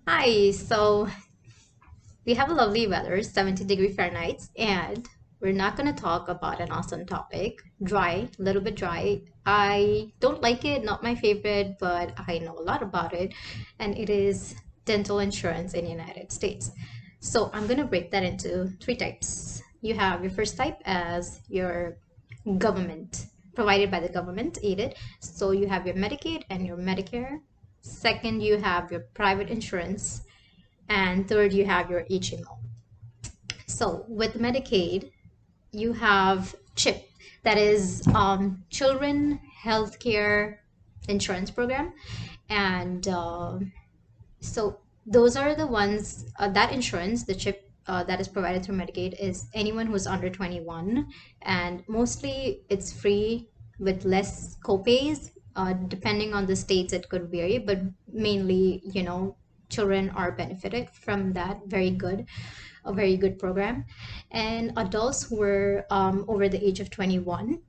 Hi, so we have a lovely weather, 70-degree Fahrenheit, and we're not going to talk about an awesome topic. Dry, a little bit dry. I don't like it, not my favorite, but I know a lot about it, and it is dental insurance in the United States. So I'm going to break that into three types. You have your first type as your government, provided by the government, aided. So you have your Medicaid and your Medicare. Second, you have your private insurance, and third, you have your HMO. So with Medicaid, you have CHIP, that is Children Healthcare Insurance Program, and so those are the ones that insurance, the CHIP. That is provided through Medicaid is anyone who's under 21, and mostly it's free with less copays. Depending on the states, it could vary, but mainly, children are benefited from that. A very good program. And adults who were over the age of 21,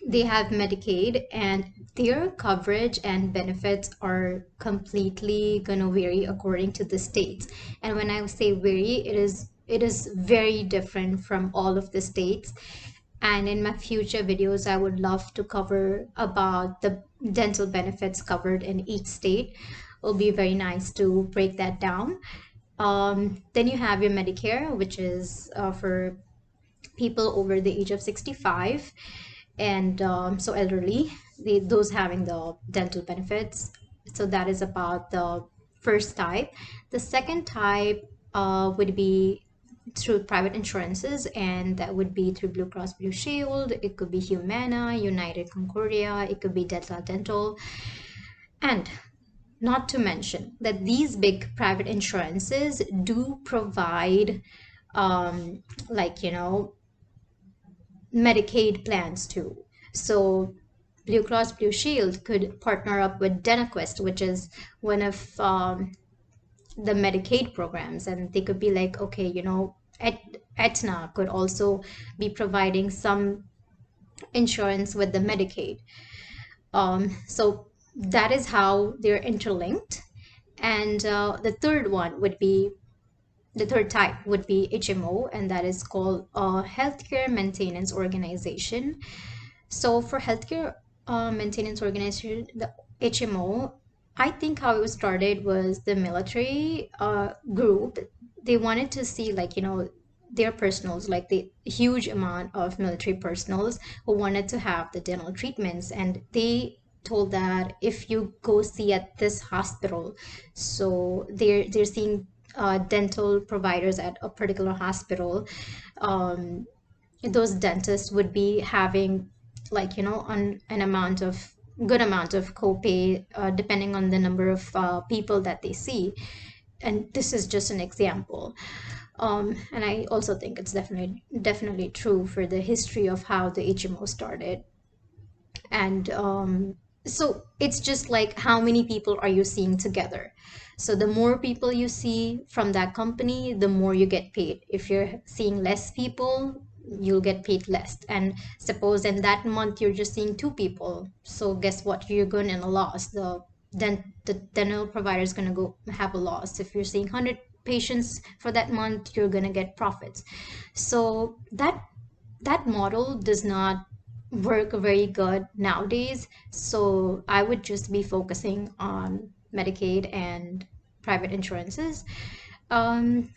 they have Medicaid, and their coverage and benefits are completely going to vary according to the states. And when I say vary, it is very different from all of the states. And in my future videos, I would love to cover about the dental benefits covered in each state. It'll be very nice to break that down. Then you have your Medicare, which is for people over the age of 65, and so elderly, those having the dental benefits. So that is about the first type. The second type would be through private insurances, and that would be through Blue Cross Blue Shield. It could be Humana, United Concordia, it could be Delta Dental. And not to mention that these big private insurances do provide like Medicaid plans too. So Blue Cross Blue Shield could partner up with DentaQuest, which is one of the Medicaid programs, and they could be like, okay, Aetna could also be providing some insurance with the Medicaid. So that is how they're interlinked. And the third type would be HMO, and that is called a Healthcare Maintenance Organization. So for healthcare maintenance organization, the HMO, I think how it was started was the military group. They wanted to see, like, their personals, like the huge amount of military personals who wanted to have the dental treatments, and they told that if you go see at this hospital, so they're seeing dental providers at a particular hospital, um, those dentists would be having, like, on an amount of good amount of copay, depending on the number of people that they see. And this is just an example. And I also think it's definitely true for the history of how the HMO started. And so it's just like, how many people are you seeing together? So the more people you see from that company, the more you get paid. If you're seeing less people, you'll get paid less. And suppose in that month you're just seeing two people, so guess what, you're going in a loss. The dental provider is going to go have a loss. If you're seeing 100 patients for that month, you're going to get profits. So that model does not work very good nowadays. So I would just be focusing on Medicaid and private insurances.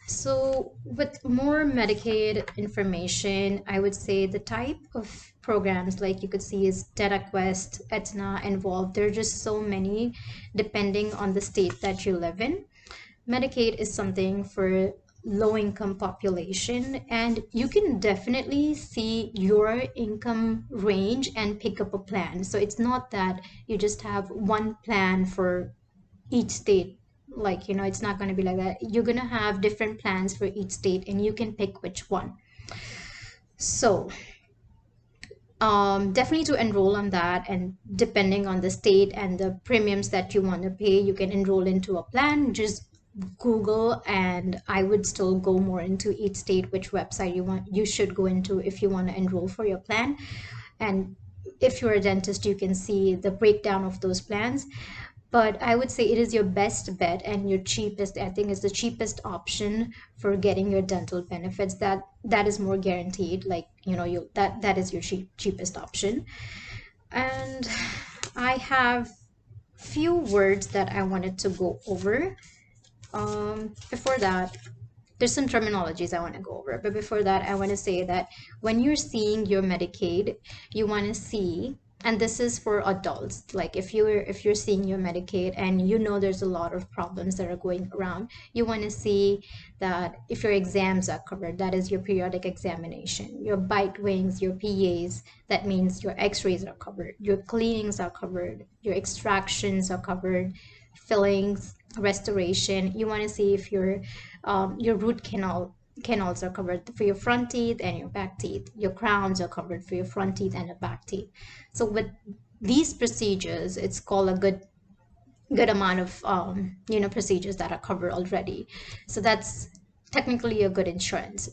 So with more Medicaid information, I would say the type of programs, like you could see, is DataQuest, Aetna involved. There are just so many depending on the state that you live in. Medicaid is something for low income population, and you can definitely see your income range and pick up a plan. So it's not that you just have one plan for each state. Like, it's not going to be like that. You're going to have different plans for each state, and you can pick which one. So definitely to enroll on that, and depending on the state and the premiums that you want to pay, you can enroll into a plan. Just Google, and I would still go more into each state, which website you should go into if you want to enroll for your plan. And if you're a dentist, you can see the breakdown of those plans. but I would say it is your best bet and your cheapest. I think is the cheapest option for getting your dental benefits. That is more guaranteed. Like, you know, you that is your cheapest option. And I have few words that I wanted to go over. Before that, there's some terminologies I want to go over. But before that, I want to say that when you're seeing your Medicaid, you want to see, and this is for adults, like if you're seeing your Medicaid and you know there's a lot of problems that are going around, you want to see that if your exams are covered, that is your periodic examination, your bite wings, your PAs, that means your x-rays are covered, your cleanings are covered, your extractions are covered, fillings, restoration. You want to see if your root canals are covered for your front teeth and your back teeth. Your crowns are covered for your front teeth and your back teeth. So with these procedures, it's called a good amount of procedures that are covered already. So that's technically a good insurance.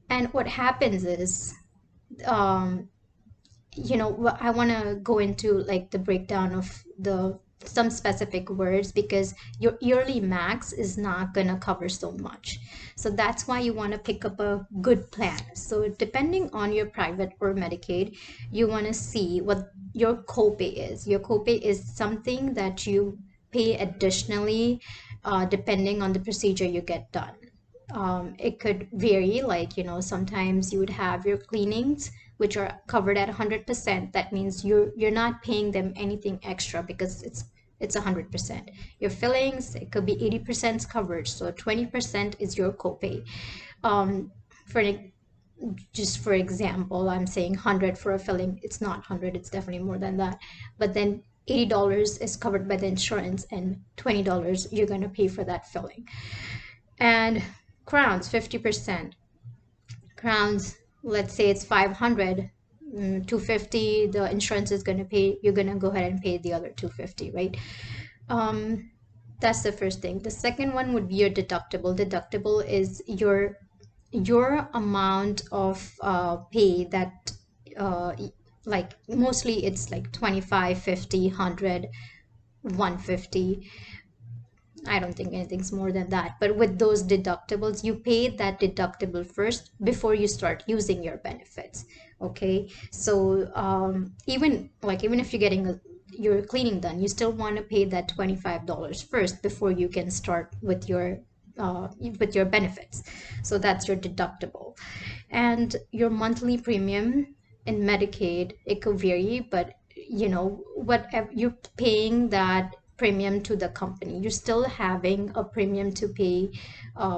And what happens is, um, I want to go into like the breakdown of the some specific words because your yearly max is not going to cover so much. So that's why you want to pick up a good plan. So depending on your private or Medicaid, you want to see what your copay is. Your copay is something that you pay additionally, depending on the procedure you get done. It could vary, like, sometimes you would have your cleanings which are covered at 100%. That means you're not paying them anything extra because it's 100%. Your fillings, it could be 80% coverage, so 20% is your copay. For just for example, I'm saying 100 for a filling. It's not 100, it's definitely more than that. But then $80 is covered by the insurance and $20 you're going to pay for that filling. And crowns, 50%. Crowns, let's say it's 500, 250, the insurance is going to pay, you're going to go ahead and pay the other 250, right? That's the first thing. The second one would be your deductible. Deductible is your amount of pay that like mostly it's like 25, 50, 100, 150. I don't think anything's more than that. But with those deductibles, you pay that deductible first before you start using your benefits. Okay. So even if you're getting your cleaning done, you still want to pay that $25 first before you can start with your benefits. So that's your deductible. And your monthly premium in Medicaid, it could vary, but whatever you're paying that premium to the company, you're still having a premium to pay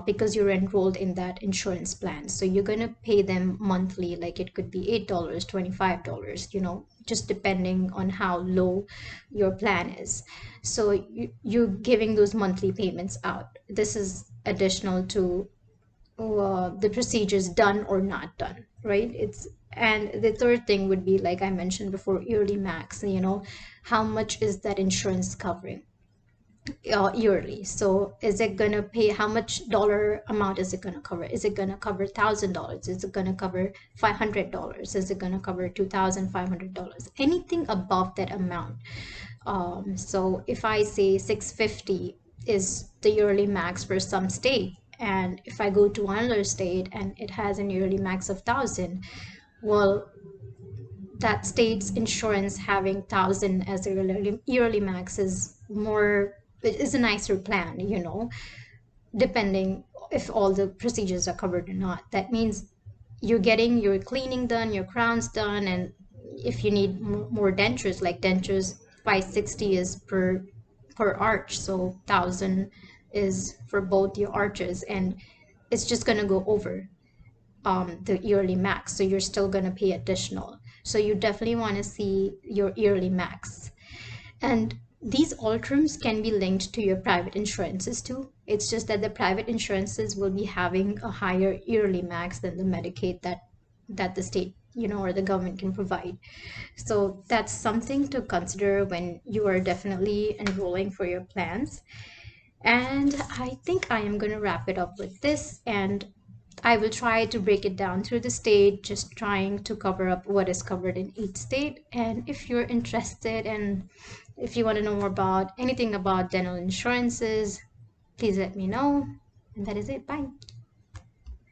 because you're enrolled in that insurance plan. So you're going to pay them monthly, like it could be $8, $25, just depending on how low your plan is. So you're giving those monthly payments out. This is additional to the procedures done or not done, right? And the third thing would be, like I mentioned before, yearly max. How much is that insurance covering yearly? So is it gonna pay, how much dollar amount is it gonna cover? Is it gonna cover $1,000? Is it gonna cover $500? Is it gonna cover $2,500? Anything above that amount. So if I say 650 is the yearly max for some state, and if I go to another state and it has an yearly max of 1,000, well, that state's insurance having 1,000 as a yearly max is a nicer plan, depending if all the procedures are covered or not. That means you're getting your cleaning done, your crowns done, and if you need more dentures, like dentures, 560 is per arch, so 1,000 is for both your arches, and it's just going to go over the yearly max, so you're still going to pay additional. So you definitely want to see your yearly max. And these all terms can be linked to your private insurances too. It's just that the private insurances will be having a higher yearly max than the Medicaid that the state, or the government can provide. So that's something to consider when you are definitely enrolling for your plans. And I think I am going to wrap it up with this, and I will try to break it down through the state, just trying to cover up what is covered in each state. And if you're interested in If you want to know more about anything about dental insurances, please let me know. And that is it. Bye.